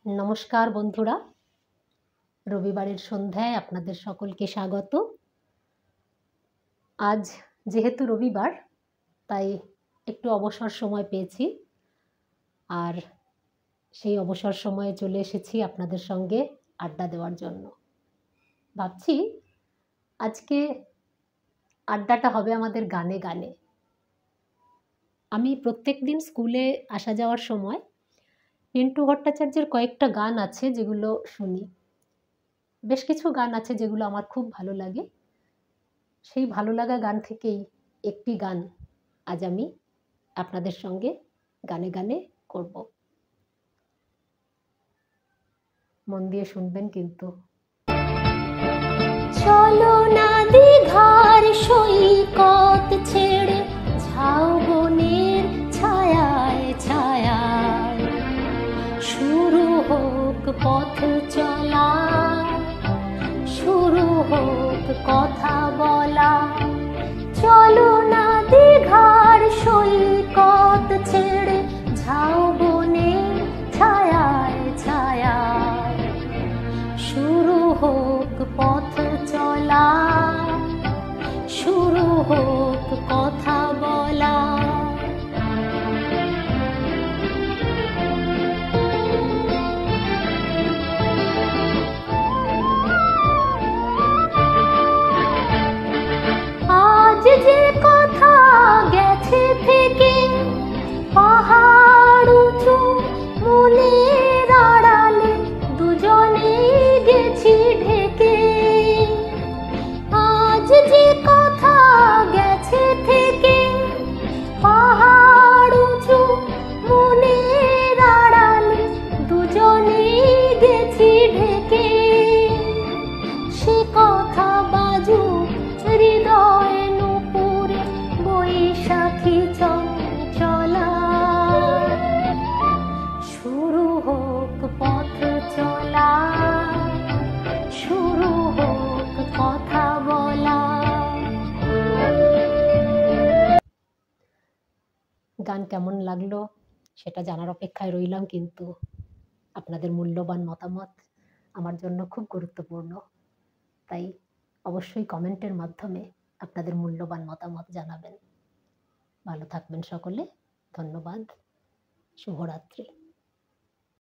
নমস্কার বন্ধুরা, রবিবারের সন্ধ্যায় আপনাদের সকলকে স্বাগত। আজ যেহেতু রবিবার, তাই একটু অবসর সময় পেয়েছি, আর সেই অবসর সময়ে চলে এসেছি আপনাদের সঙ্গে আড্ডা দেওয়ার জন্য। ভাবছি আজকে আড্ডাটা হবে আমাদের গানে গানে। আমি প্রত্যেক দিন স্কুলে আসা যাওয়ার সময় পিন্টু ভট্টাচার্যের কয়েকটা গান আছে যেগুলো শুনি। বেশ কিছু গান আছে যেগুলো আমার খুব ভালো লাগে। সেই ভালো লাগা গান থেকেই একটি গান আজ আমি আপনাদের সঙ্গে গানে গানে করব। মন দিয়ে শুনবেন কিন্তু। চলো না দীঘার সৈকত ছেড়ে ঝাউবনের ছায়ায় ছায়ায় শুরু হোক পথ চলা, শুরু হোক কথা বলা। চলো না দীঘার সৈকত ছেড়ে ঝাউবনের ছায়ায় ছায়ায় শুরু হোক পথ চলা, শুরু হোক কথা বলা। আজ যে কথা গেছে থেকে পাহাড় উঁচু মনের আড়ালে দুজনে গেছি ঢেকে। আজ যে কথা গেছে থেকে পাহাড় উঁচু মনের আড়ালে দুজনে গেছি ঢেকে। সে কথা বাজুক হৃদয় নুপুরে বৈশাখী চঞ্চলা। শুরু হোক পথ চলা, শুরু হোক কথা বলা। গান কেমন লাগলো সেটা জানার অপেক্ষায় রইলাম, কিন্তু আপনাদের মূল্যবান মতামত আমার জন্য খুব গুরুত্বপূর্ণ। তাই অবশ্যই কমেন্টের মাধ্যমে আপনাদের মূল্যবান মতামত জানাবেন। ভালো থাকবেন সকলে। ধন্যবাদ। শুভরাত্রি।